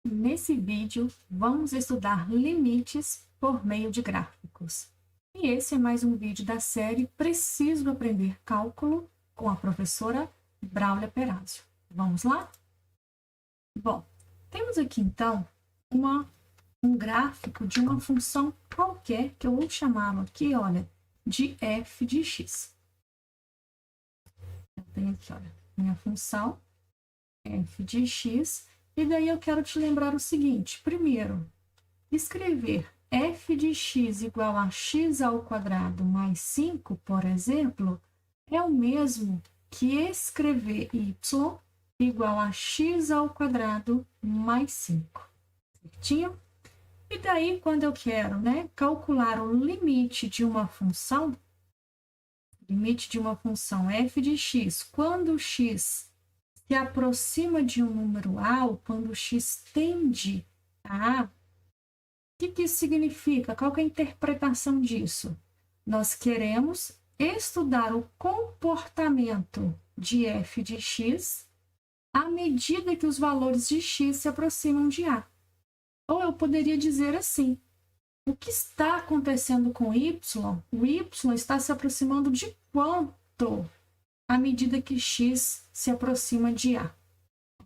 Nesse vídeo, vamos estudar limites por meio de gráficos. E esse é mais um vídeo da série Preciso Aprender Cálculo com a professora Braulia Perazio. Vamos lá? Bom, temos aqui então um gráfico de uma função qualquer que eu vou chamá-lo aqui, olha, de f de x. Eu tenho aqui, olha, minha função f de x. E daí eu quero te lembrar o seguinte: primeiro, escrever f de x igual a x ao quadrado mais 5, por exemplo, é o mesmo que escrever y igual a x ao quadrado mais 5. Certinho? E daí, quando eu quero, calcular o limite de uma função f de x, quando x se aproxima de um número A, ou quando x tende a A, o que isso significa? Qual que é a interpretação disso? Nós queremos estudar o comportamento de f de x à medida que os valores de x se aproximam de A. Ou eu poderia dizer assim: o que está acontecendo com y? O y está se aproximando de quanto à medida que x se aproxima de A,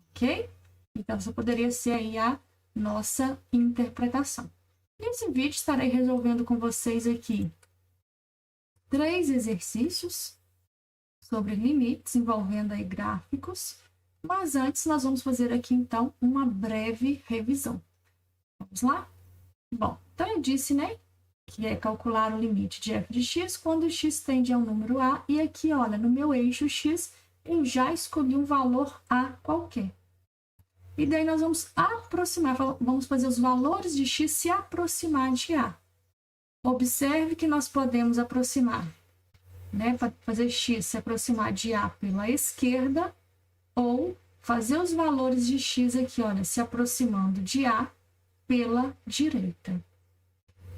ok? Então, essa poderia ser aí a nossa interpretação. Nesse vídeo, estarei resolvendo com vocês aqui 3 exercícios sobre limites envolvendo aí gráficos, mas antes nós vamos fazer aqui, então, uma breve revisão. Vamos lá? Bom, então eu disse, que é calcular o limite de f de x quando x tende ao número A. E aqui, olha, no meu eixo x, eu já escolhi um valor A qualquer. E daí nós vamos aproximar, vamos fazer os valores de x se aproximar de A. Observe que nós podemos aproximar, para fazer x se aproximar de A pela esquerda, ou fazer os valores de x aqui, olha, se aproximando de A pela direita.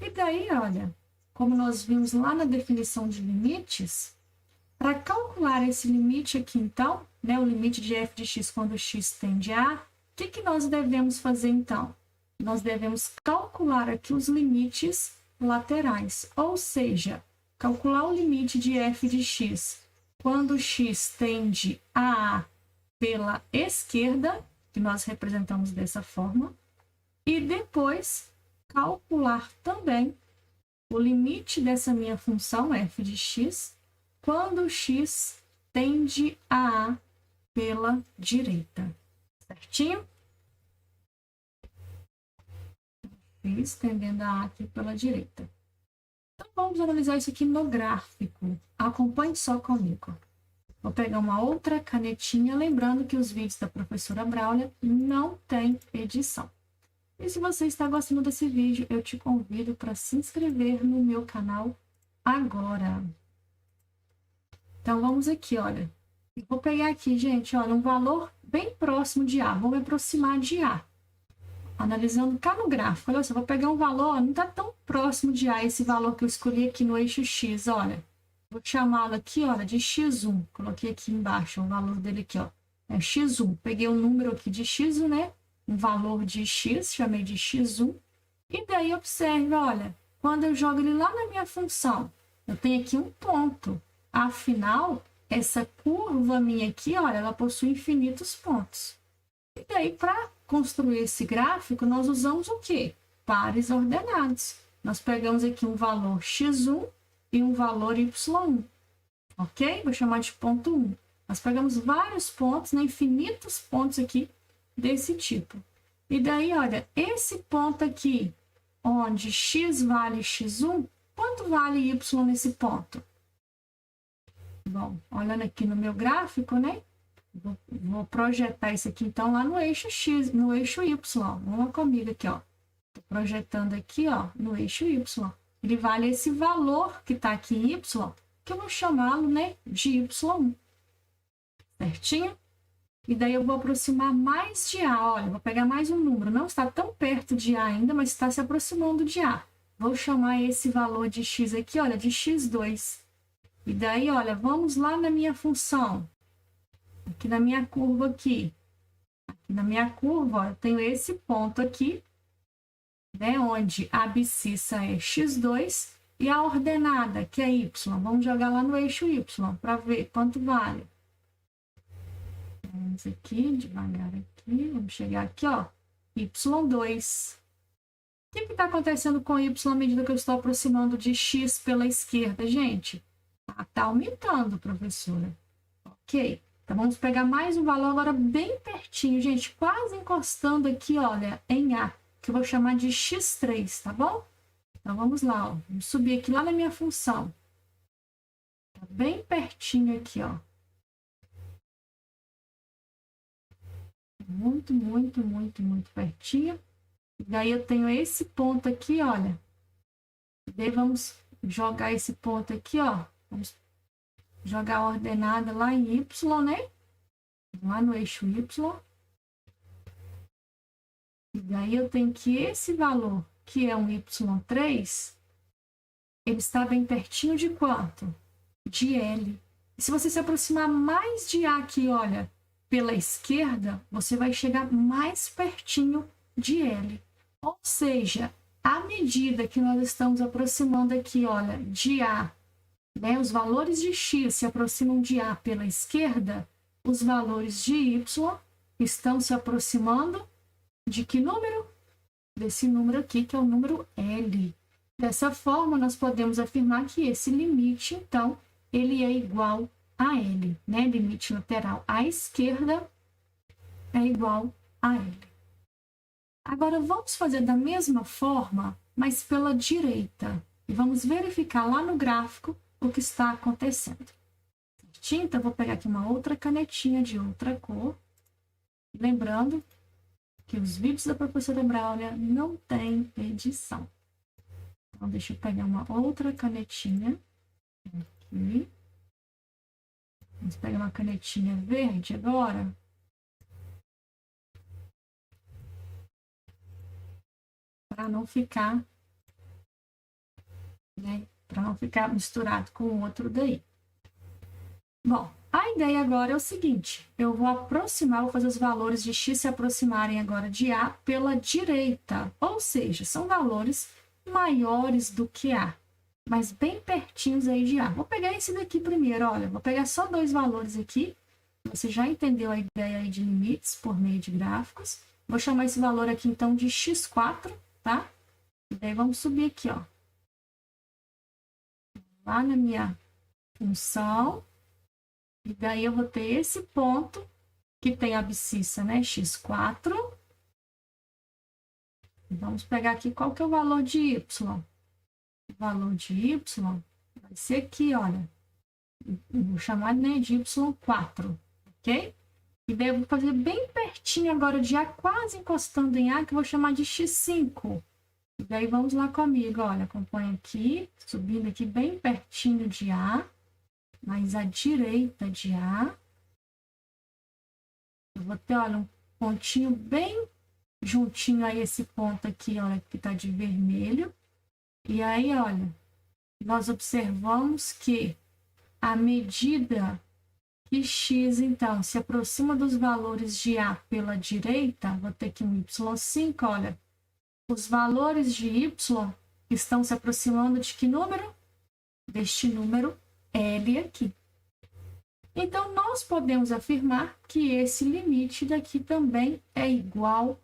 E daí, olha, como nós vimos lá na definição de limites, para calcular esse limite aqui, então, o limite de f de x quando x tende a A, o que nós devemos fazer, então? Nós devemos calcular aqui os limites laterais, ou seja, calcular o limite de f de x quando x tende a A pela esquerda, que nós representamos dessa forma, e depois calcular também o limite dessa minha função f de x quando x tende a A pela direita. Certinho? X tendendo a A aqui pela direita. Então, vamos analisar isso aqui no gráfico. Acompanhe só comigo. Vou pegar uma outra canetinha, lembrando que os vídeos da professora Braulia não têm edição. E se você está gostando desse vídeo, eu te convido para se inscrever no meu canal agora. Então, vamos aqui, olha. Eu vou pegar aqui, gente, olha, um valor bem próximo de A. Vou me aproximar de A. Analisando cá no gráfico, olha só, vou pegar um valor, não está tão próximo de A esse valor que eu escolhi aqui no eixo X, olha. Vou chamá-lo aqui, olha, de X1. Coloquei aqui embaixo o valor dele aqui, ó. É X1. Peguei um número aqui de X1, um valor de x, chamei de x1, e daí observe, olha, quando eu jogo ele lá na minha função, eu tenho aqui um ponto, afinal, essa curva minha aqui, olha, ela possui infinitos pontos. E daí, para construir esse gráfico, nós usamos o quê? Pares ordenados. Nós pegamos aqui um valor x1 e um valor y1, ok? Vou chamar de ponto 1. Nós pegamos vários pontos, infinitos pontos aqui, desse tipo. E daí, olha, esse ponto aqui, onde x vale x1, quanto vale y nesse ponto? Bom, olhando aqui no meu gráfico, vou projetar isso aqui, então, lá no eixo x, no eixo y. Vamos comigo aqui, ó. Estou projetando aqui, ó, no eixo y. Ele vale esse valor que está aqui em y, que eu vou chamá-lo, de y1. Certinho? E daí eu vou aproximar mais de A. Olha, vou pegar mais um número. Não está tão perto de A ainda, mas está se aproximando de A. Vou chamar esse valor de x aqui, olha, de x2. E daí, olha, vamos lá na minha função. Aqui na minha curva aqui. Na minha curva, ó, eu tenho esse ponto aqui, né, onde a abscissa é x2 e a ordenada, que é y. Vamos jogar lá no eixo y para ver quanto vale. Vamos aqui, devagar aqui, vamos chegar aqui, ó, y2. O que está acontecendo com y à medida que eu estou aproximando de x pela esquerda, gente? Está aumentando, professora. Ok. Então, vamos pegar mais um valor agora bem pertinho, gente, quase encostando aqui, olha, em A, que eu vou chamar de x3, tá bom? Então, vamos lá, ó. Vamos subir aqui lá na minha função. Tá bem pertinho aqui, ó. Muito, muito, muito, muito pertinho. E daí eu tenho esse ponto aqui, olha. E daí vamos jogar esse ponto aqui, ó. Vamos jogar a ordenada lá em y, né? Lá no eixo y. E daí eu tenho que esse valor, que é um y3, ele está bem pertinho de quanto? De L. E se você se aproximar mais de A aqui, olha, pela esquerda, você vai chegar mais pertinho de L. Ou seja, à medida que nós estamos aproximando aqui, olha, de A, né, os valores de x se aproximam de A pela esquerda, os valores de y estão se aproximando de que número? Desse número aqui, que é o número L. Dessa forma, nós podemos afirmar que esse limite, então, ele é igual a L, né? Limite lateral à esquerda é igual a L. Agora, vamos fazer da mesma forma, mas pela direita. E vamos verificar lá no gráfico o que está acontecendo. Tinta, vou pegar aqui uma outra canetinha de outra cor. Lembrando que os vídeos da professora Bráulia não tem edição. Então, deixa eu pegar uma outra canetinha aqui. Vamos pegar uma canetinha verde agora. Para não ficar, né? Para não ficar misturado com o outro daí. Bom, a ideia agora é o seguinte, eu vou aproximar, vou fazer os valores de x se aproximarem agora de A pela direita, ou seja, são valores maiores do que A, mas bem pertinhos aí de A. Vou pegar esse daqui primeiro, olha, vou pegar só dois valores aqui, você já entendeu a ideia aí de limites por meio de gráficos. Vou chamar esse valor aqui então de x4, tá? E daí vamos subir aqui, ó. Lá na minha função. E daí eu vou ter esse ponto que tem a abscissa, né? x4. Vamos pegar aqui qual que é o valor de y. O valor de y vai ser aqui, olha. Eu vou chamar, né, de y4, ok? E daí eu vou fazer bem pertinho agora de A, quase encostando em A, que eu vou chamar de x5. E daí vamos lá comigo, olha, acompanha aqui, subindo aqui bem pertinho de A. Mais à direita de A. Eu vou ter, olha, um pontinho bem juntinho a esse ponto aqui, olha, que está de vermelho. E aí, olha, nós observamos que à medida que x, então, se aproxima dos valores de A pela direita, vou ter aqui um y5, olha, os valores de y estão se aproximando de que número? Deste número L aqui. Então, nós podemos afirmar que esse limite daqui também é igual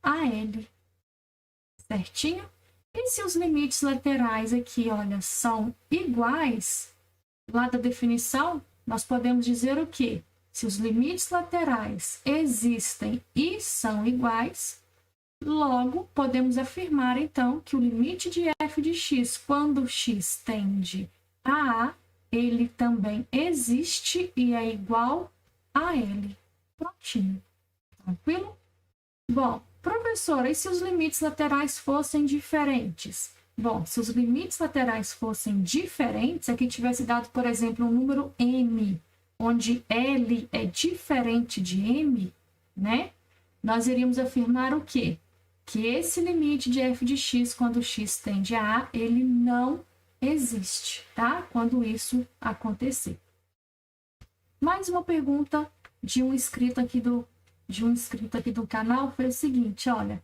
a L. Certinho? E se os limites laterais aqui, olha, são iguais, lá da definição, nós podemos dizer o quê? Se os limites laterais existem e são iguais, logo podemos afirmar, então, que o limite de f de x, quando x tende a A, ele também existe e é igual a L. Prontinho. Tranquilo? Bom, professora, e se os limites laterais fossem diferentes? Bom, se os limites laterais fossem diferentes, aqui tivesse dado, por exemplo, um número m, onde L é diferente de m, né? Nós iríamos afirmar o quê? Que esse limite de f de x, quando x tende a A, ele não existe, tá? Quando isso acontecer. Mais uma pergunta de um inscrito aqui do de um inscrito aqui do canal foi o seguinte, olha.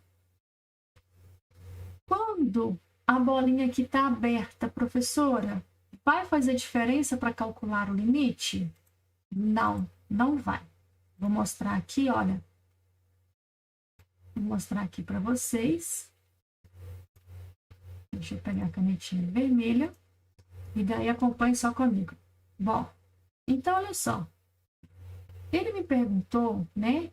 Quando a bolinha aqui está aberta, professora, vai fazer diferença para calcular o limite? Não, não vai. Vou mostrar aqui, olha. Vou mostrar aqui para vocês. Deixa eu pegar a canetinha vermelha. E daí acompanhe só comigo. Bom, então olha só. Ele me perguntou, né?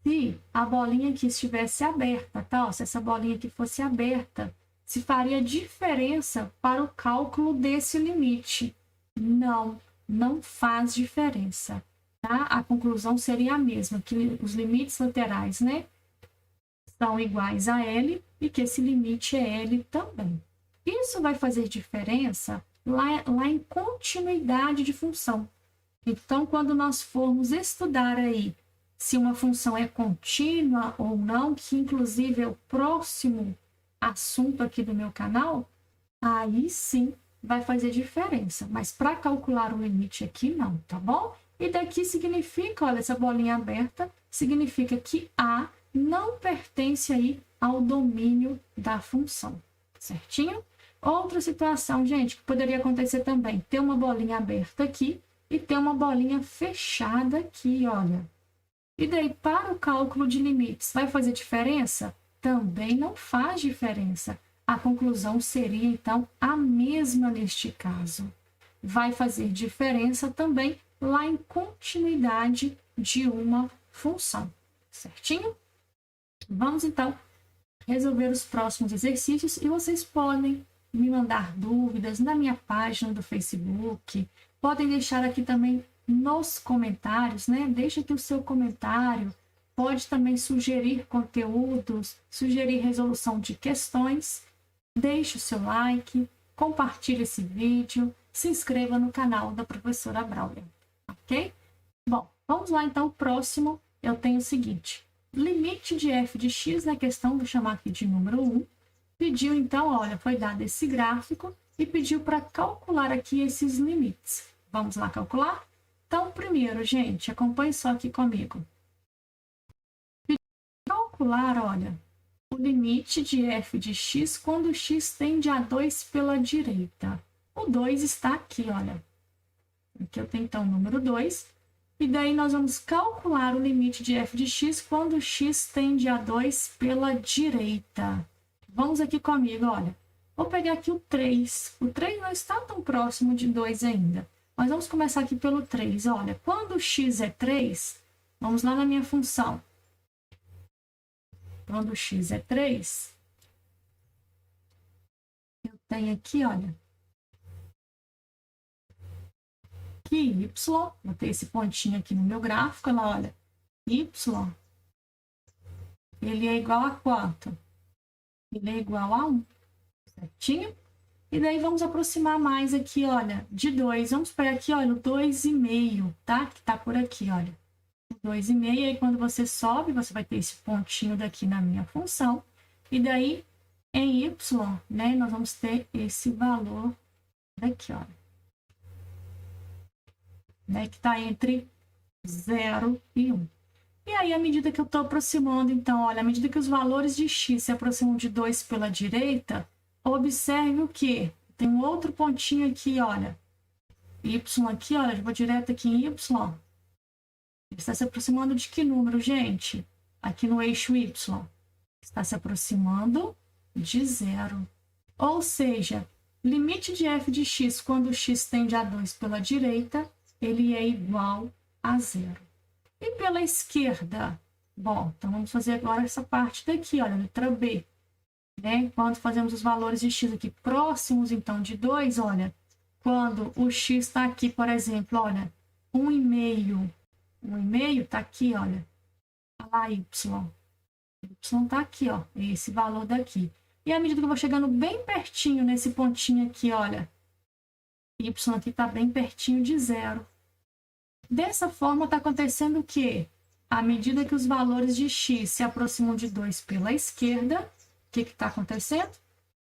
Se a bolinha aqui estivesse aberta, tá? Se essa bolinha aqui fosse aberta, se faria diferença para o cálculo desse limite. Não, não faz diferença, tá? A conclusão seria a mesma, que os limites laterais, né, são iguais a L e que esse limite é L também. Isso vai fazer diferença lá em continuidade de função. Então, quando nós formos estudar aí se uma função é contínua ou não, que inclusive é o próximo assunto aqui do meu canal, aí sim vai fazer diferença. Mas para calcular o limite aqui, não, tá bom? E daqui significa, olha, essa bolinha aberta, significa que A não pertence aí ao domínio da função, certinho? Outra situação, gente, que poderia acontecer também, ter uma bolinha aberta aqui e ter uma bolinha fechada aqui, olha. E daí, para o cálculo de limites, vai fazer diferença? Também não faz diferença. A conclusão seria, então, a mesma neste caso. Vai fazer diferença também lá em continuidade de uma função, certinho? Vamos, então, resolver os próximos exercícios e vocês podem me mandar dúvidas na minha página do Facebook, podem deixar aqui também nos comentários, né? Deixa aqui o seu comentário, pode também sugerir conteúdos, sugerir resolução de questões, deixe o seu like, compartilhe esse vídeo, se inscreva no canal da professora Braulia, ok? Bom, vamos lá então, o próximo eu tenho o seguinte, limite de f de x na questão, vou chamar aqui de número 1, pediu então, olha, foi dado esse gráfico e pediu para calcular aqui esses limites. Vamos lá calcular? Então, primeiro, gente, acompanhe só aqui comigo. Calcular, olha, o limite de f de x quando x tende a 2 pela direita. O 2 está aqui, olha. Aqui eu tenho, então, o número 2. E daí nós vamos calcular o limite de f de x quando x tende a 2 pela direita. Vamos aqui comigo, olha. Vou pegar aqui o 3. O 3 não está tão próximo de 2 ainda. Mas vamos começar aqui pelo 3. Olha, quando x é 3, vamos lá na minha função. Quando x é 3, eu tenho aqui, olha, que y, botei esse pontinho aqui no meu gráfico, olha, y, ele é igual a quanto? Ele é igual a 1, certinho? E daí vamos aproximar mais aqui, olha, de 2. Vamos pegar aqui, olha, o 2,5, tá? Que tá por aqui, olha. O 2,5, aí quando você sobe, você vai ter esse pontinho daqui na minha função. E daí, em y, né, nós vamos ter esse valor daqui, olha. Né, que tá entre 0 e 1. E aí, à medida que eu tô aproximando, então, olha, à medida que os valores de x se aproximam de 2 pela direita, observe o que? Tem um outro pontinho aqui, olha. Y aqui, olha, eu vou direto aqui em Y. Ele está se aproximando de que número, gente? Aqui no eixo Y. Está se aproximando de 0. Ou seja, limite de f de x quando x tende a 2 pela direita, ele é igual a 0. E pela esquerda? Bom, então vamos fazer agora essa parte daqui, olha, letra B. Né? Quando fazemos os valores de x aqui próximos, então, de 2, olha, quando o x está aqui, por exemplo, olha, 1,5. 1,5 está aqui, olha, lá y. Y está aqui, ó, esse valor daqui. E à medida que eu vou chegando bem pertinho nesse pontinho aqui, olha, y aqui está bem pertinho de 0. Dessa forma, está acontecendo o quê? À medida que os valores de x se aproximam de 2 pela esquerda, o que está acontecendo?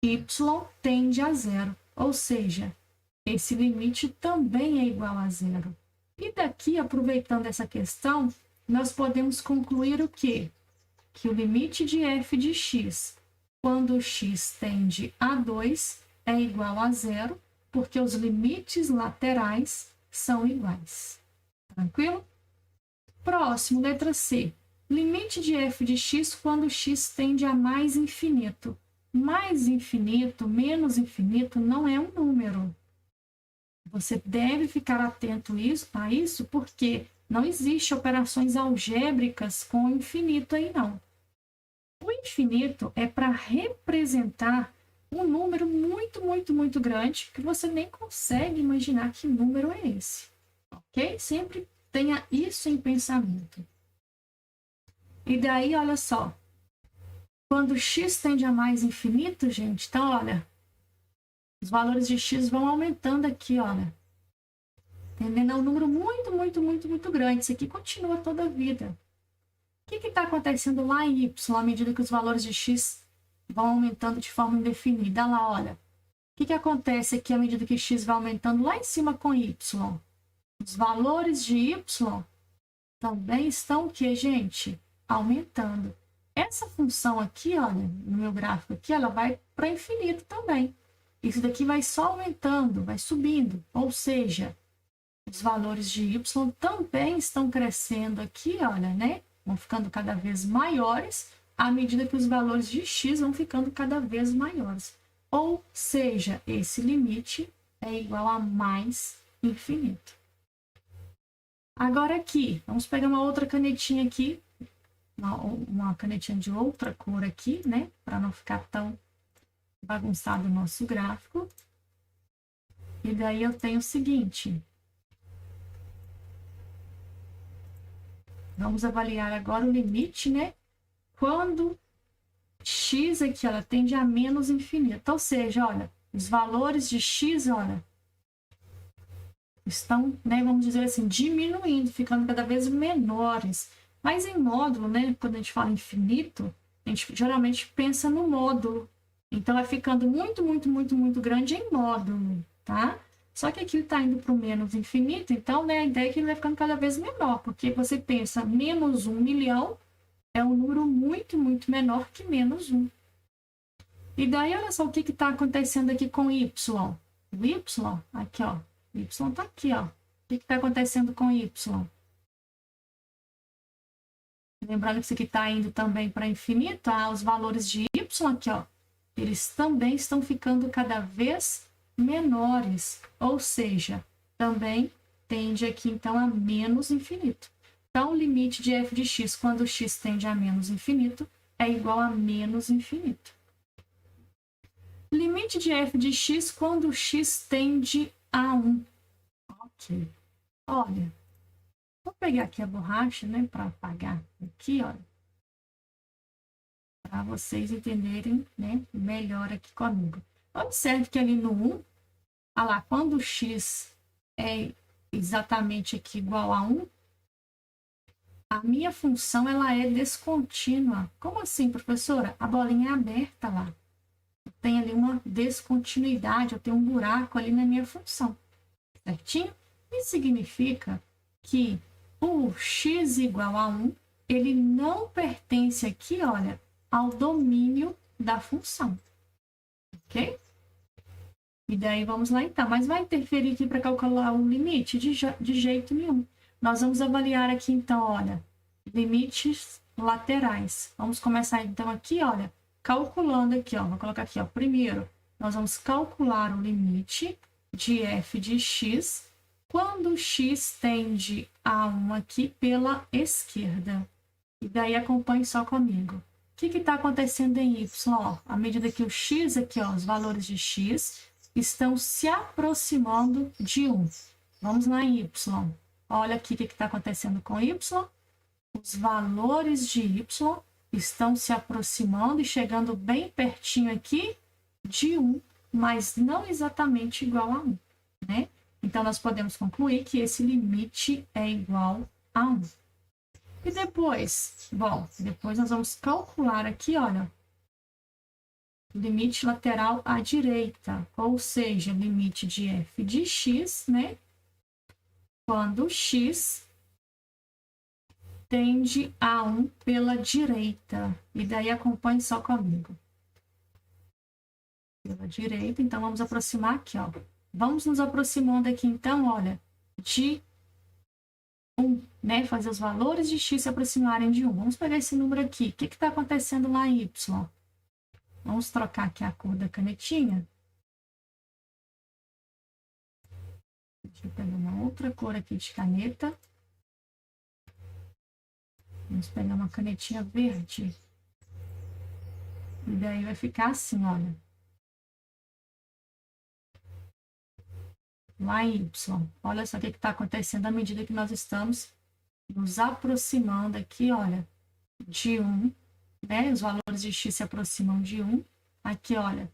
Y tende a 0, ou seja, esse limite também é igual a 0. E daqui, aproveitando essa questão, nós podemos concluir o quê? Que o limite de f de x, quando x tende a 2, é igual a zero, porque os limites laterais são iguais. Tranquilo? Próximo, letra C. Limite de f de x quando x tende a mais infinito. Mais infinito, menos infinito, não é um número. Você deve ficar atento a isso, porque não existe operações algébricas com infinito aí, não. O infinito é para representar um número muito, muito, muito grande, que você nem consegue imaginar que número é esse. Ok? Sempre tenha isso em pensamento. E daí, olha só. Quando x tende a mais infinito, gente, então, olha, os valores de x vão aumentando aqui, olha. Tendendo a um número muito, muito, muito, muito grande. Isso aqui continua toda a vida. O que está acontecendo lá em y, à medida que os valores de x vão aumentando de forma indefinida? Olha lá, olha. O que acontece aqui à medida que x vai aumentando lá em cima com y? Os valores de y também estão o quê, gente? Aumentando. Essa função aqui, olha, no meu gráfico aqui, ela vai para infinito também. Isso daqui vai só aumentando, vai subindo. Ou seja, os valores de y também estão crescendo aqui, olha, né? Vão ficando cada vez maiores à medida que os valores de x vão ficando cada vez maiores. Ou seja, esse limite é igual a mais infinito. Agora aqui, vamos pegar uma outra canetinha aqui, uma canetinha de outra cor aqui, né? Para não ficar tão bagunçado o nosso gráfico. E daí eu tenho o seguinte. Vamos avaliar agora o limite, né? Quando x aqui, ela tende a menos infinito. Ou seja, olha, os valores de x, olha, estão, né, vamos dizer assim, diminuindo, ficando cada vez menores. Mas em módulo, né, quando a gente fala infinito, a gente geralmente pensa no módulo. Então, vai ficando muito, muito, muito, muito grande em módulo, tá? Só que aqui ele está indo para o menos infinito, então, né, a ideia é que ele vai ficando cada vez menor, porque você pensa, menos 1 milhão é um número muito, muito menor que menos 1. E daí, olha só o que está acontecendo aqui com y. O y, aqui, ó, y está aqui, ó. O que está acontecendo com y? Lembrando que isso aqui está indo também para infinito, os valores de y aqui, ó, eles também estão ficando cada vez menores, ou seja, também tende aqui, então, a menos infinito. Então, o limite de f de x, quando x tende a menos infinito, é igual a menos infinito. Limite de f de x, quando x tende a 1. Ok. Olha, vou pegar aqui a borracha, né, para apagar aqui, olha, para vocês entenderem, né, melhor aqui comigo. Observe que ali no 1, olha lá, quando o x é exatamente aqui igual a 1, a minha função ela é descontínua. Como assim, professora? A bolinha é aberta lá. Tem ali uma descontinuidade, eu tenho um buraco ali na minha função. Certinho? Isso significa que o x igual a 1, ele não pertence aqui, olha, ao domínio da função. Ok? E daí vamos lá então. Mas vai interferir aqui para calcular o limite? De jeito nenhum. Nós vamos avaliar aqui então, olha, limites laterais. Vamos começar então aqui, olha, calculando aqui, ó. Vou colocar aqui, ó. Primeiro, nós vamos calcular o limite de f de x quando x tende a 1 aqui pela esquerda. E daí acompanhe só comigo. O que está acontecendo em y? Ó, à medida que o x aqui, ó, os valores de x estão se aproximando de 1. Vamos lá em y. Olha aqui o que está acontecendo com y. Os valores de y estão se aproximando e chegando bem pertinho aqui de 1, mas não exatamente igual a 1, né? Então, nós podemos concluir que esse limite é igual a 1. E depois? Bom, depois nós vamos calcular aqui, olha, limite lateral à direita, ou seja, limite de f de x, né? Quando x tende a 1 pela direita. E daí acompanhe só comigo. Pela direita, então vamos aproximar aqui, ó. Vamos nos aproximando aqui, então, olha, de 1, né? Fazer os valores de x se aproximarem de 1. Vamos pegar esse número aqui. O que está acontecendo lá em y? Vamos trocar aqui a cor da canetinha. Deixa eu pegar uma outra cor aqui de caneta. Vamos pegar uma canetinha verde. E daí vai ficar assim, olha. Lá em y. Olha só o que está acontecendo à medida que nós estamos nos aproximando aqui, olha, de 1, né? Os valores de x se aproximam de 1. Aqui, olha,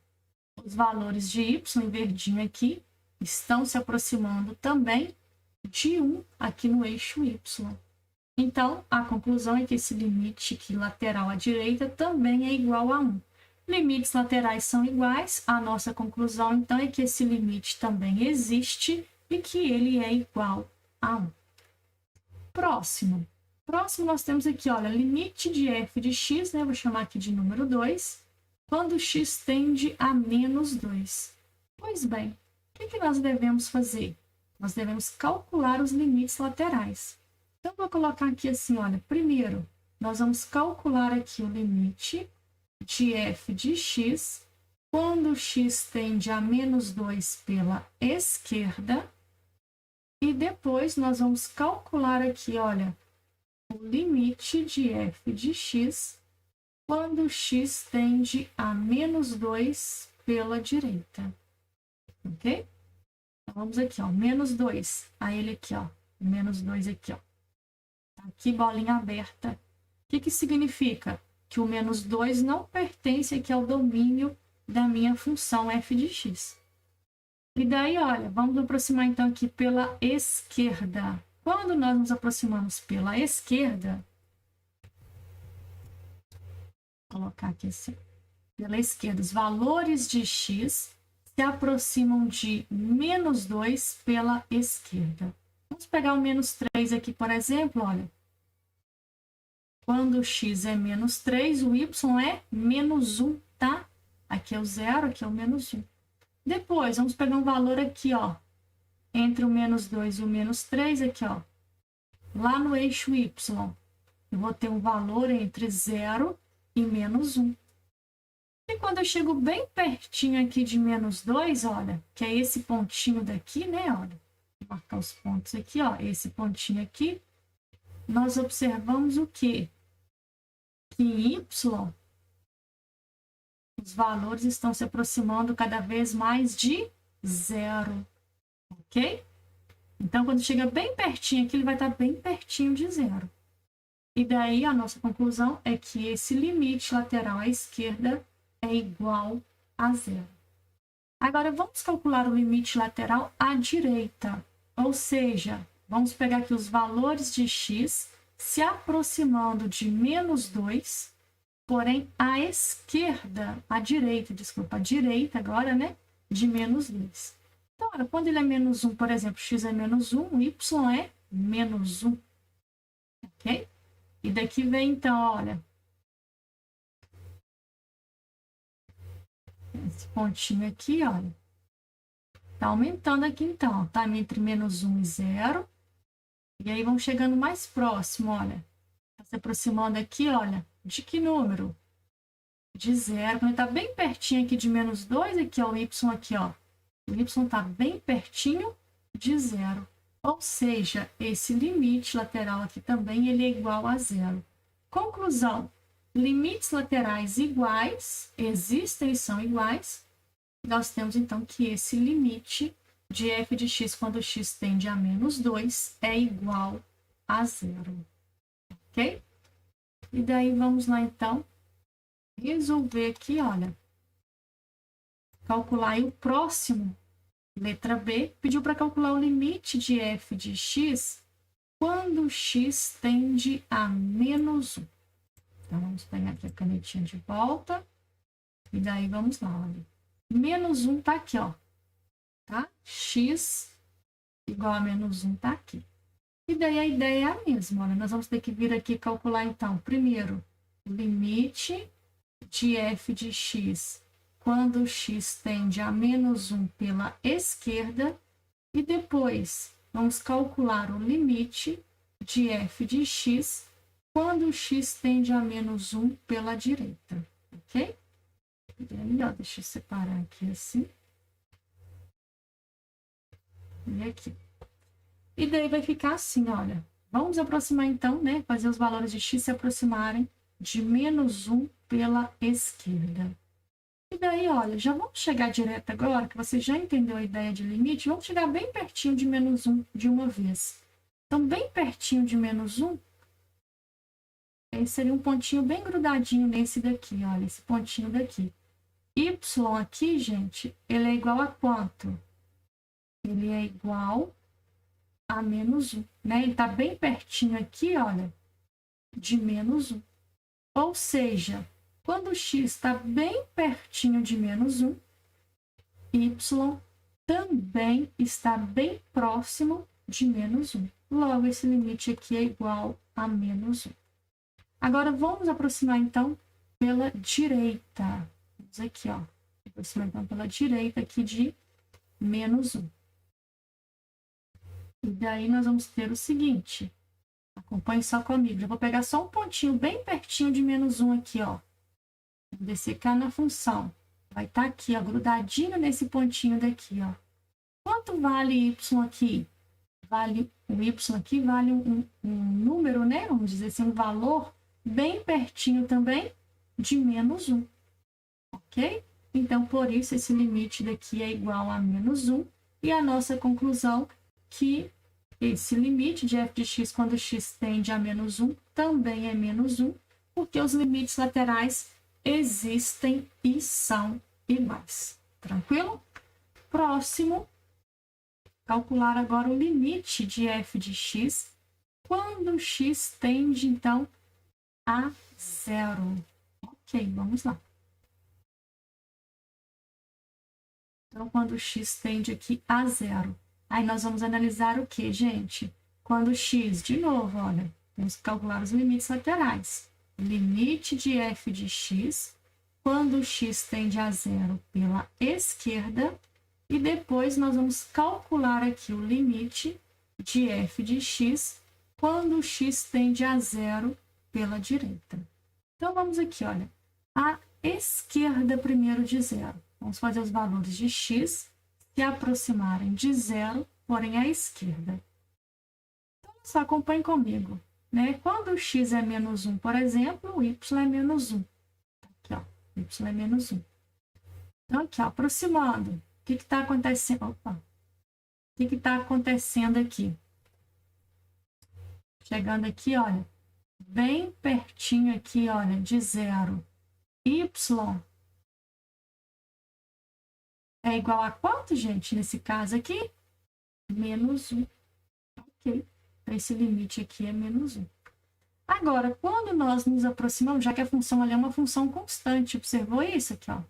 os valores de y em verdinho aqui estão se aproximando também de 1 aqui no eixo y. Então, a conclusão é que esse limite aqui lateral à direita também é igual a 1. Limites laterais são iguais, a nossa conclusão, então, é que esse limite também existe e que ele é igual a 1. Próximo. Próximo, nós temos aqui, olha, limite de f de x, né? Vou chamar aqui de número 2, quando x tende a menos 2. Pois bem, o que nós devemos fazer? Nós devemos calcular os limites laterais. Então, vou colocar aqui assim, olha, primeiro, nós vamos calcular aqui o limite de f de x quando x tende a menos 2 pela esquerda. E depois, nós vamos calcular aqui, olha, o limite de f de x quando x tende a menos 2 pela direita. Ok? Então, vamos aqui, ó, menos 2. Aí ele aqui, ó, menos 2 aqui, ó. Tá aqui, bolinha aberta. O que significa? Que o menos 2 não pertence aqui ao domínio da minha função f de x. E daí, olha, vamos aproximar então aqui pela esquerda. Quando nós nos aproximamos pela esquerda, vou colocar aqui assim, pela esquerda, os valores de x se aproximam de menos 2 pela esquerda. Vamos pegar o menos 3 aqui, por exemplo, olha. Quando o x é menos 3, o y é menos 1, tá? Aqui é o 0, aqui é o menos 1. Depois, vamos pegar um valor aqui, ó. Entre o menos 2 e o menos 3, aqui, ó. Lá no eixo y, eu vou ter um valor entre 0 e menos 1. E quando eu chego bem pertinho aqui de menos 2, olha, que é esse pontinho daqui, né, olha. Vou marcar os pontos aqui, ó. Esse pontinho aqui. Nós observamos o quê? Que em y, os valores estão se aproximando cada vez mais de 0, ok? Então, quando chega bem pertinho aqui, ele vai estar bem pertinho de 0. E daí, a nossa conclusão é que esse limite lateral à esquerda é igual a 0. Agora, vamos calcular o limite lateral à direita, ou seja, vamos pegar aqui os valores de x se aproximando de menos 2, porém, à esquerda, à direita, desculpa, à direita agora, né, de menos 2. Então, olha, quando ele é menos 1, por exemplo, x é menos 1, o y é menos 1, ok? E daqui vem, então, olha, esse pontinho aqui, olha, tá aumentando aqui, então, tá entre menos 1 e 0. E aí, vamos chegando mais próximo, olha. Tá se aproximando aqui, olha, de que número? De 0. Quando ele tá bem pertinho aqui de menos 2, aqui, ó, o y aqui, ó. O y tá bem pertinho de 0. Ou seja, esse limite lateral aqui também, ele é igual a 0. Conclusão. Limites laterais iguais, existem e são iguais. Nós temos, então, que esse limite de f de x quando x tende a menos 2 é igual a 0. Ok? E daí, vamos lá, então, resolver aqui, olha. Calcular aí o próximo. Letra B, pediu para calcular o limite de f de x quando x tende a menos 1. Então, vamos pegar aqui a canetinha de volta. E daí, vamos lá, olha. Menos 1 tá aqui, ó. Tá? X igual a menos 1 tá aqui. E daí a ideia é a mesma. Olha, nós vamos ter que vir aqui calcular, então, primeiro, o limite de f de x quando x tende a menos 1 pela esquerda. E depois, vamos calcular o limite de f de x quando x tende a menos 1 pela direita. Ok? E aí, ó, deixa eu separar aqui assim. E aqui. E daí vai ficar assim, olha. Vamos aproximar então, né? Fazer os valores de x se aproximarem de menos 1 pela esquerda. E daí, olha, já vamos chegar direto agora, que você já entendeu a ideia de limite, vamos chegar bem pertinho de menos 1 de uma vez. Então, bem pertinho de menos 1, esse seria um pontinho bem grudadinho nesse daqui, olha, esse pontinho daqui. Y aqui, gente, ele é igual a quanto? Ele é igual a menos 1, né? Ele está bem pertinho aqui, olha, de menos 1. Ou seja, quando o x está bem pertinho de menos 1, y também está bem próximo de menos 1. Logo, esse limite aqui é igual a menos 1. Agora, vamos aproximar, então, pela direita. Vamos aqui, ó. Aproximar, então, pela direita aqui de menos 1. E daí, nós vamos ter o seguinte. Acompanhe só comigo. Já vou pegar só um pontinho bem pertinho de menos 1 aqui, ó. Vou descer cá na função. Vai estar aqui, ó, grudadinho nesse pontinho daqui, ó. Quanto vale y aqui? O y aqui vale um número, né? Vamos dizer assim, um valor bem pertinho também de menos 1. Ok? Então, por isso, esse limite daqui é igual a menos 1. E a nossa conclusão que esse limite de f de x quando x tende a menos 1 também é menos 1, porque os limites laterais existem e são iguais. Tranquilo? Próximo, calcular agora o limite de f de x quando x tende, então, a 0. Ok, vamos lá. Então, quando x tende aqui a 0. Aí nós vamos analisar o que, gente? Quando x, de novo, olha, vamos calcular os limites laterais. Limite de f de x, quando x tende a 0 pela esquerda, e depois nós vamos calcular aqui o limite de f de x, quando x tende a 0 pela direita. Então, vamos aqui, olha, a esquerda primeiro de 0. Vamos fazer os valores de x se aproximarem de 0, porém à esquerda. Então, só acompanhe comigo. Né? Quando o x é menos 1, por exemplo, o y é menos 1. Aqui, ó, y é menos 1. Então, aqui, ó, aproximando. O que está acontecendo? Opa! O que está acontecendo aqui? Chegando aqui, olha, bem pertinho aqui, olha, de 0. Y é igual a quanto, gente? Nesse caso aqui, menos 1. Ok. Esse limite aqui é menos 1. Agora, quando nós nos aproximamos, já que a função ali é uma função constante, observou isso aqui, ó?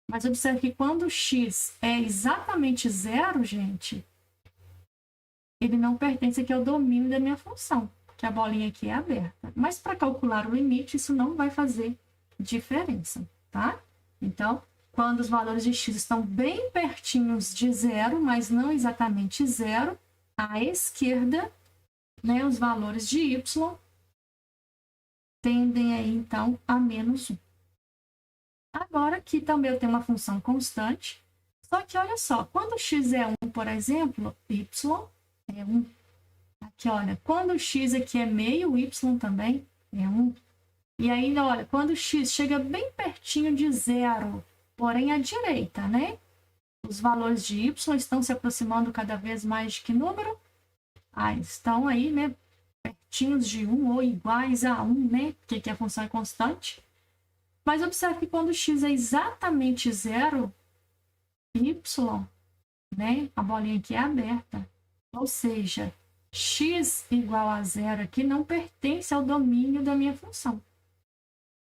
Mas observe que quando x é exatamente 0, gente, ele não pertence aqui ao domínio da minha função, que a bolinha aqui é aberta. Mas para calcular o limite, isso não vai fazer diferença, tá? Então, quando os valores de x estão bem pertinhos de 0, mas não exatamente 0, à esquerda, né, os valores de y tendem aí, então, a menos 1. Agora, aqui também eu tenho uma função constante, só que olha só, quando x é 1, por exemplo, y é 1. Aqui, olha, quando x aqui é meio, y também é 1. E ainda, olha, quando x chega bem pertinho de 0, porém à direita, né? Os valores de y estão se aproximando cada vez mais de que número? Ah, estão aí, né? Pertinhos de 1 ou iguais a 1, né? Porque a função é constante. Mas observe que quando x é exatamente 0, y, né? A bolinha aqui é aberta. Ou seja, x igual a 0 aqui não pertence ao domínio da minha função.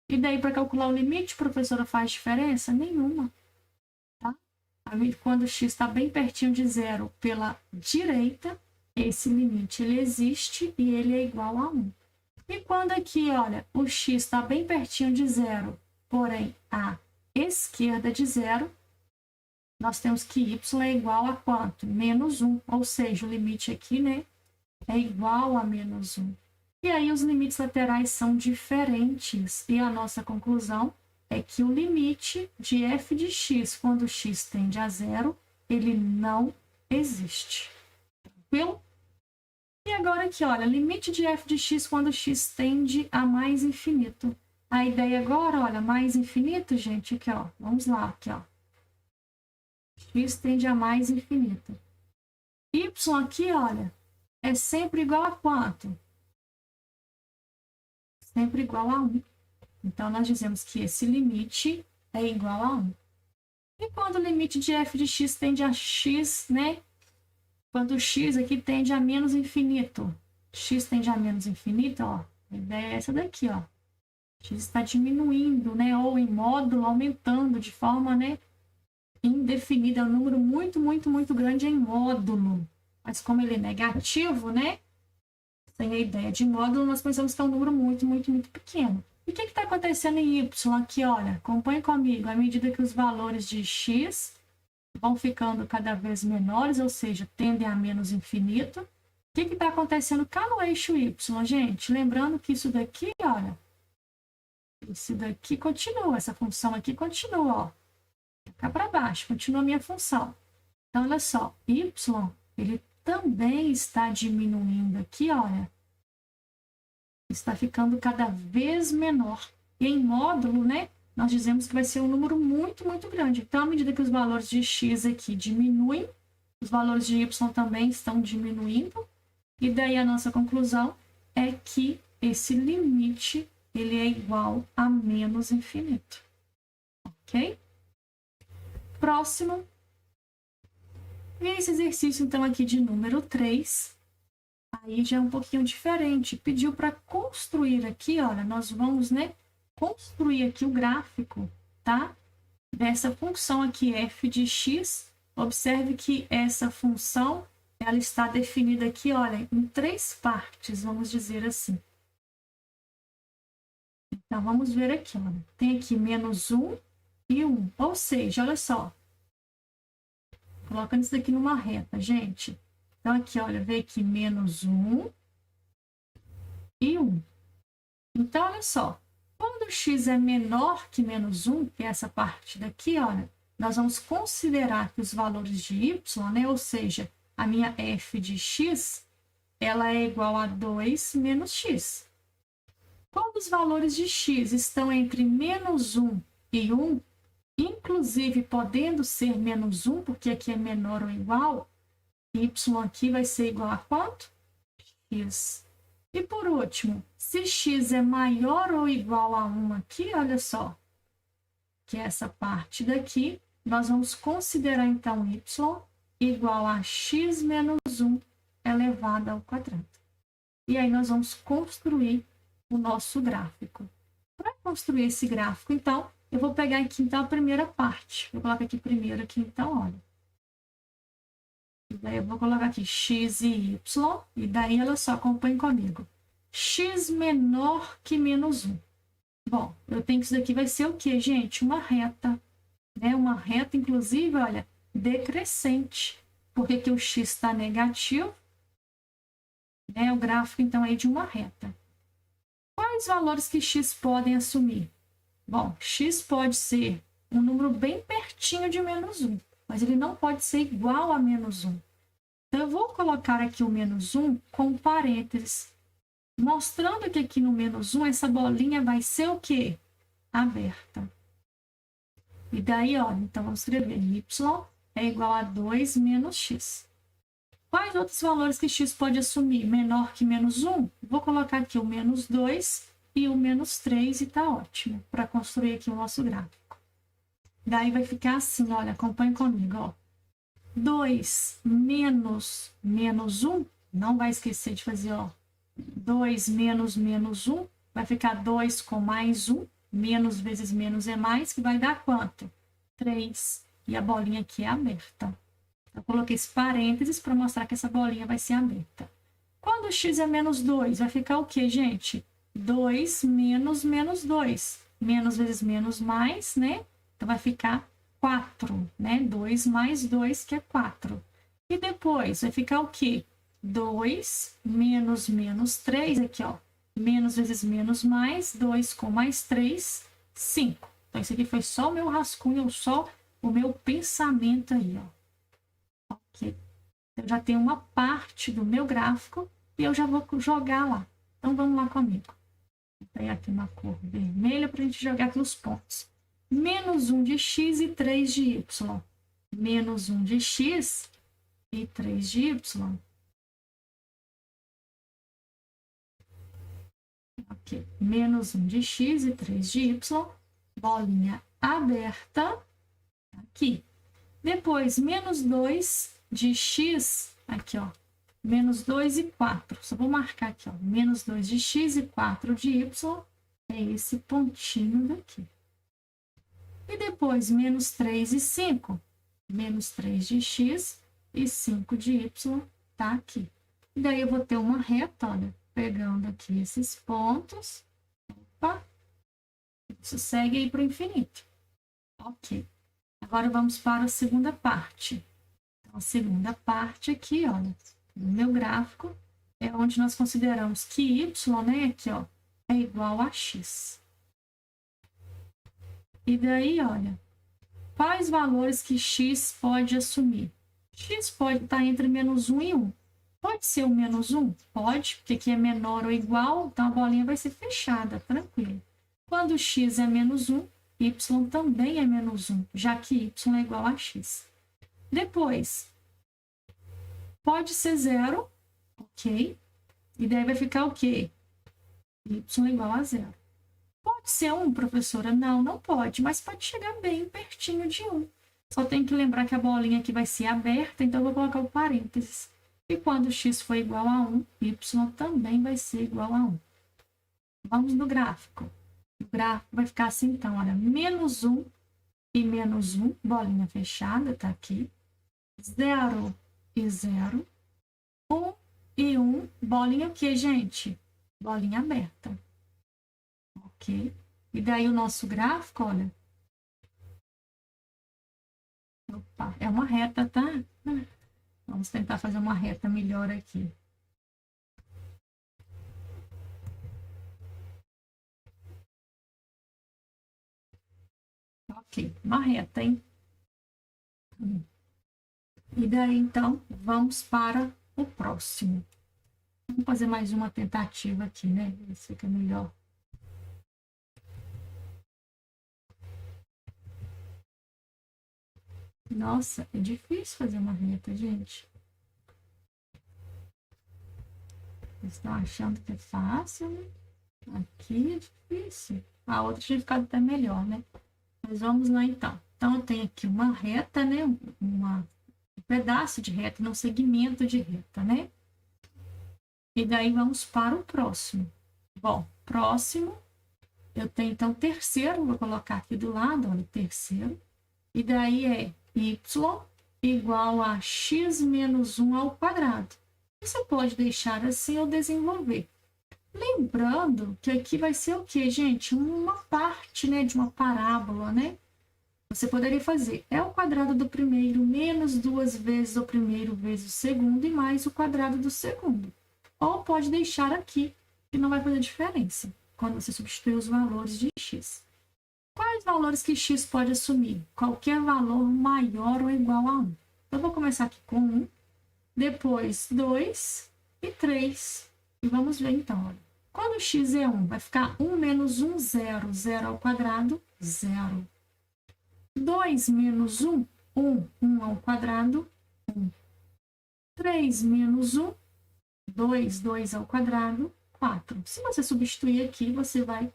E daí, para calcular o limite, professora, faz diferença? Nenhuma. Tá? Quando x está bem pertinho de 0 pela direita, esse limite ele existe e ele é igual a 1. E quando aqui, olha, o x está bem pertinho de zero, porém à esquerda de zero, nós temos que y é igual a quanto? Menos 1, ou seja, o limite aqui, né, é igual a menos 1. E aí os limites laterais são diferentes, e a nossa conclusão é que o limite de f de x, quando x tende a zero, ele não existe. Tranquilo? E agora aqui, olha, limite de f de x quando x tende a mais infinito. A ideia agora, olha, mais infinito, gente, aqui, ó, vamos lá, aqui, ó. X tende a mais infinito. Y aqui, olha, é sempre igual a quanto? Sempre igual a 1. Então, nós dizemos que esse limite é igual a 1. E quando o limite de f de x tende a x, né? Quando o x aqui tende a menos infinito. X tende a menos infinito, ó. A ideia é essa daqui, ó. X está diminuindo, né? Ou em módulo, aumentando de forma, né, indefinida. É um número muito, muito, muito grande em módulo. Mas como ele é negativo, né? Sem a ideia de módulo, nós pensamos que é um número muito, muito, muito pequeno. E o que está acontecendo em y aqui? Olha, acompanhe comigo. À medida que os valores de x vão ficando cada vez menores, ou seja, tendem a menos infinito. O que está acontecendo cá no eixo y, gente? Lembrando que isso daqui, olha, isso daqui continua, essa função aqui continua, ó. Cá para baixo, continua a minha função. Então, olha só, y, ele também está diminuindo aqui, olha. Está ficando cada vez menor. E em módulo, né, nós dizemos que vai ser um número muito, muito grande. Então, à medida que os valores de x aqui diminuem, os valores de y também estão diminuindo. E daí a nossa conclusão é que esse limite ele é igual a menos infinito. Ok? Próximo. E esse exercício, então, aqui de número 3, aí já é um pouquinho diferente. Pediu para construir aqui, olha, nós vamos, né, construir aqui o gráfico, tá? Dessa função aqui, f de x. Observe que essa função, ela está definida aqui, olha, em 3 partes, vamos dizer assim. Então, vamos ver aqui, olha. Tem aqui menos 1 e 1. Ou seja, olha só. Colocando isso daqui numa reta, gente. Então, aqui, olha, vem aqui menos 1 e 1. Então, olha só. Quando x é menor que menos 1, que é essa parte daqui, olha, nós vamos considerar que os valores de y, né, ou seja, a minha f de x, ela é igual a 2 menos x. Quando os valores de x estão entre menos 1 e 1, inclusive podendo ser menos 1, porque aqui é menor ou igual, y aqui vai ser igual a quanto? X. E por último, se x é maior ou igual a 1 aqui, olha só, que é essa parte daqui, nós vamos considerar então y igual a x menos 1 elevado ao quadrado. E aí nós vamos construir o nosso gráfico. Para construir esse gráfico, então, eu vou pegar aqui então a primeira parte. Vou colocar aqui primeiro, aqui então, olha. E daí eu vou colocar aqui x e y, e daí, olha só, acompanhe comigo. X menor que menos 1. Bom, eu tenho que isso daqui vai ser o quê, gente? Uma reta. Né? Uma reta, inclusive, olha, decrescente. Porque aqui o x está negativo. Né? O gráfico, então, é de uma reta. Quais valores que x podem assumir? Bom, x pode ser um número bem pertinho de menos 1, mas ele não pode ser igual a menos 1. Então, eu vou colocar aqui o menos 1 com parênteses, mostrando que aqui no menos 1, essa bolinha vai ser o quê? Aberta. E daí, ó, então vamos escrever y é igual a 2 menos x. Quais outros valores que x pode assumir? Menor que menos 1? Vou colocar aqui o menos 2 e o menos 3 e tá ótimo para construir aqui o nosso gráfico. Daí vai ficar assim, olha, acompanhe comigo, ó. 2 menos menos 1, não vai esquecer de fazer, ó. 2 menos menos 1, vai ficar 2 com mais 1, menos vezes menos é mais, que vai dar quanto? 3. E a bolinha aqui é aberta. Eu coloquei esse parênteses para mostrar que essa bolinha vai ser aberta. Quando x é menos 2, vai ficar o quê, gente? 2 menos menos 2. Menos vezes menos mais, né? Então, vai ficar 4, né? 2 mais 2, que é 4. E depois, vai ficar o quê? 2 menos menos 3, aqui, ó. Menos vezes menos mais, 2 com mais 3, 5. Então, isso aqui foi só o meu rascunho, só o meu pensamento aí, ó. Ok. Eu já tenho uma parte do meu gráfico e eu já vou jogar lá. Então, vamos lá comigo. Vou pegar aqui uma cor vermelha para a gente jogar aqui os pontos. Menos 1 de x e 3 de y. Menos 1 de x e 3 de y. Ok. Menos 1 de x e 3 de y. Bolinha aberta. Aqui. Depois, menos 2 de x. Aqui, ó. Menos 2 e 4. Só vou marcar aqui, ó. Menos 2 de x e 4 de y. É esse pontinho daqui. E depois, menos 3 e 5. Menos 3 de x e 5 de y tá aqui. E daí eu vou ter uma reta, olha, pegando aqui esses pontos. Opa! Isso segue aí para o infinito. Ok. Agora vamos para a segunda parte. Então, a segunda parte aqui, olha, no meu gráfico, é onde nós consideramos que y, né, aqui, ó, é igual a x. E daí, olha, quais valores que x pode assumir? X pode estar entre menos 1 e 1. Pode ser o menos 1? Pode, porque aqui é menor ou igual, então a bolinha vai ser fechada, tranquilo. Quando x é menos 1, y também é menos 1, já que y é igual a x. Depois, pode ser 0, ok? E daí vai ficar o quê? Y igual a 0. Pode ser 1, professora? Não, não pode, mas pode chegar bem pertinho de 1. Só tem que lembrar que a bolinha aqui vai ser aberta, então eu vou colocar o parênteses. E quando x for igual a 1, y também vai ser igual a 1. Vamos no gráfico. O gráfico vai ficar assim, então, olha, menos 1 e menos 1, bolinha fechada, tá aqui. 0 e 0. 1 e 1, bolinha o quê, gente? Bolinha aberta. Ok? E daí o nosso gráfico, olha. Opa, é uma reta, tá? Vamos tentar fazer uma reta melhor aqui. Ok, uma reta, hein? E daí, então, vamos para o próximo. Vamos fazer mais uma tentativa aqui, né? Esse fica melhor. Nossa, é difícil fazer uma reta, gente. Vocês estão achando que é fácil, né? Aqui é difícil. A outra tinha ficado até melhor, né? Mas vamos lá, então. Então, eu tenho aqui uma reta, né? Um pedaço de reta, não segmento de reta, né? E daí vamos para o próximo. Bom, próximo, eu tenho então terceiro, vou colocar aqui do lado, olha, terceiro. E daí é y igual a x menos 1 ao quadrado. Você pode deixar assim ou desenvolver. Lembrando que aqui vai ser o quê, gente? Uma parte, né, de uma parábola, né? Você poderia fazer o quadrado do primeiro menos 2 vezes o primeiro vezes o segundo e mais o quadrado do segundo. Ou pode deixar aqui, que não vai fazer diferença, quando você substituir os valores de x. Quais valores que x pode assumir? Qualquer valor maior ou igual a 1. Então, eu vou começar aqui com 1, depois 2 e 3. E vamos ver então, olha. Quando x é 1, vai ficar 1 menos 1, 0. 0 ao quadrado, 0. 2 menos 1, 1. 1 ao quadrado, 1. 3 menos 1, 2. 2 ao quadrado, 4. Se você substituir aqui, você vai,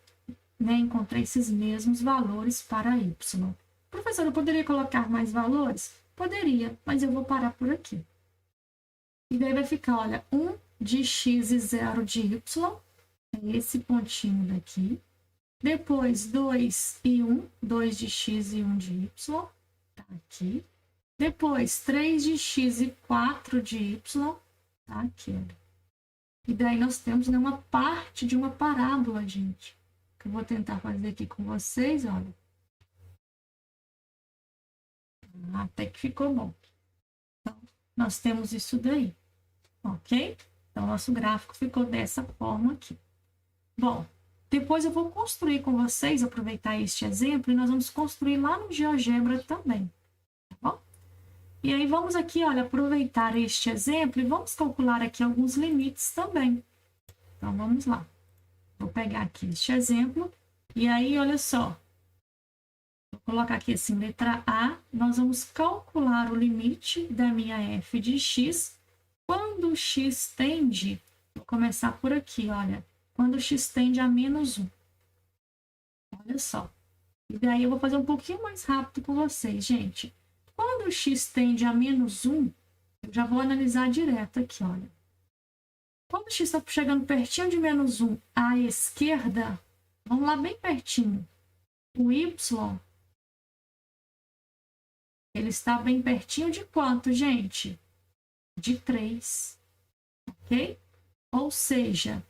né, encontrar esses mesmos valores para y. Professor, eu poderia colocar mais valores? Poderia, mas eu vou parar por aqui. E daí vai ficar, olha, 1 de x e 0 de y. É esse pontinho daqui. Depois, 2 e 1. 2 de x e 1 de y. Tá aqui. Depois, 3 de x e 4 de y, tá aqui, olha. E daí nós temos, né, uma parte de uma parábola, gente. Que eu vou tentar fazer aqui com vocês, olha. Até que ficou bom. Então, nós temos isso daí, ok? Então, nosso gráfico ficou dessa forma aqui. Bom, depois eu vou construir com vocês, aproveitar este exemplo, e nós vamos construir lá no GeoGebra também, tá bom? E aí vamos aqui, olha, aproveitar este exemplo e vamos calcular aqui alguns limites também. Então, vamos lá. Vou pegar aqui este exemplo, e aí, olha só. Vou colocar aqui assim, letra A, nós vamos calcular o limite da minha f de x quando x tende, vou começar por aqui, olha, quando x tende a menos 1. Olha só. E daí eu vou fazer um pouquinho mais rápido com vocês, gente. Quando x tende a menos 1, eu já vou analisar direto aqui, olha. Quando x está chegando pertinho de menos 1 à esquerda, vamos lá bem pertinho, o y, ele está bem pertinho de quanto, gente? De 3, ok? Ou seja,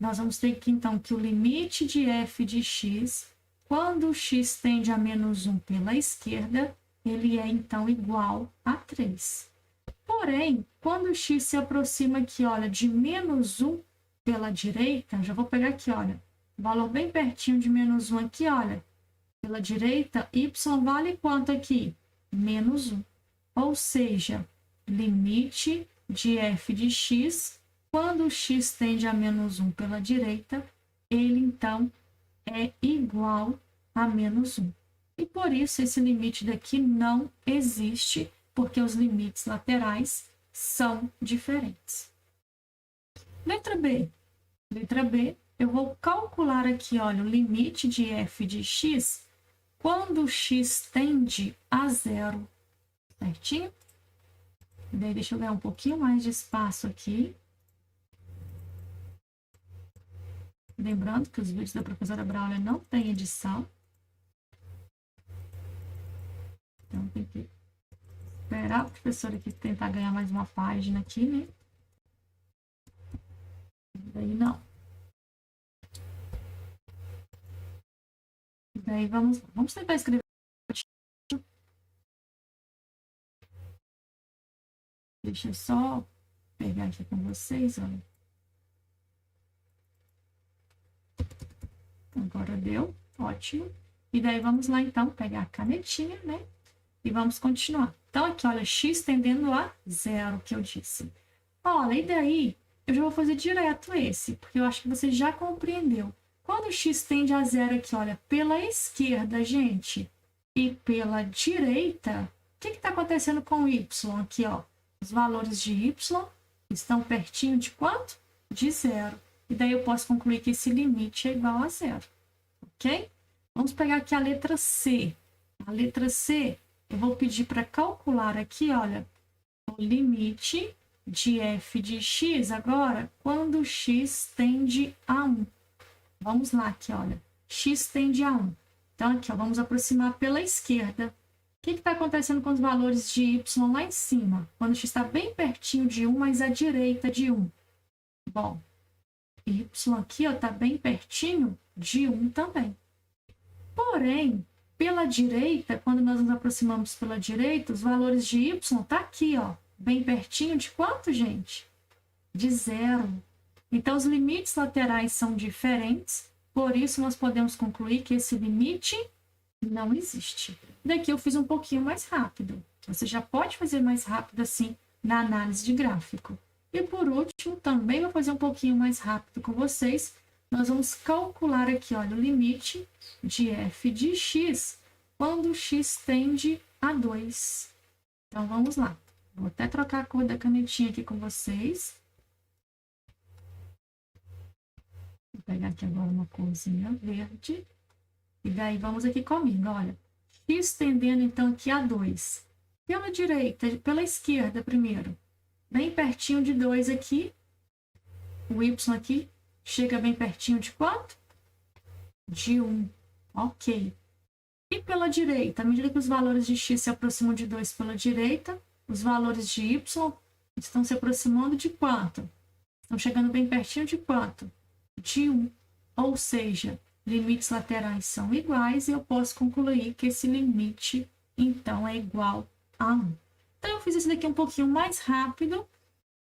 nós vamos ter aqui, então, que o limite de f de x, quando x tende a menos 1 pela esquerda, ele é, então, igual a 3. Porém, quando x se aproxima aqui, olha, de menos 1 pela direita, já vou pegar aqui, olha, valor bem pertinho de menos 1 aqui, olha, pela direita, y vale quanto aqui? Menos 1. Ou seja, limite de f de x, quando x tende a menos 1 pela direita, ele, então, é igual a menos 1. E por isso, esse limite daqui não existe, porque os limites laterais são diferentes. Letra B. Letra B, eu vou calcular aqui, olha, o limite de f de x quando x tende a 0. Certinho? E daí, deixa eu ganhar um pouquinho mais de espaço aqui. Lembrando que os vídeos da professora Braulia não tem edição. Então, tem que esperar a professora aqui tentar ganhar mais uma página aqui, né? E daí, não. E daí, vamos tentar escrever. Deixa eu só pegar aqui com vocês, olha. Agora deu, ótimo. E daí vamos lá, então, pegar a canetinha, né? E vamos continuar. Então, aqui, olha, x tendendo a 0, que eu disse. Olha, e daí, eu já vou fazer direto esse, porque eu acho que você já compreendeu. Quando x tende a 0 aqui, olha, pela esquerda, gente, e pela direita, o que está acontecendo com o y aqui, ó? Os valores de y estão pertinho de quanto? De 0. E daí eu posso concluir que esse limite é igual a 0. Ok? Vamos pegar aqui a letra C. A letra C, eu vou pedir para calcular aqui, olha, o limite de f de x agora, quando x tende a 1. Vamos lá aqui, olha. X tende a 1. Então, aqui, ó, vamos aproximar pela esquerda. O que está acontecendo com os valores de y lá em cima? Quando x está bem pertinho de 1, mas à direita de 1. Bom, y aqui está bem pertinho de 1 também. Porém, pela direita, quando nós nos aproximamos pela direita, os valores de y estão aqui, ó, bem pertinho de quanto, gente? De 0. Então, os limites laterais são diferentes, por isso nós podemos concluir que esse limite não existe. Daqui eu fiz um pouquinho mais rápido. Você já pode fazer mais rápido assim na análise de gráfico. E por último, também vou fazer um pouquinho mais rápido com vocês. Nós vamos calcular aqui, olha, o limite de f de x quando x tende a 2. Então, vamos lá. Vou até trocar a cor da canetinha aqui com vocês. Vou pegar aqui agora uma corzinha verde. E daí, vamos aqui comigo, olha. X tendendo, então, aqui a 2. Pela direita, pela esquerda primeiro. Bem pertinho de 2 aqui. O y aqui chega bem pertinho de quanto? De 1. Ok. E pela direita, à medida que os valores de x se aproximam de 2 pela direita, os valores de y estão se aproximando de quanto? Estão chegando bem pertinho de quanto? De 1. Ou seja, limites laterais são iguais e eu posso concluir que esse limite, então, é igual a 1. Então, eu fiz isso daqui um pouquinho mais rápido,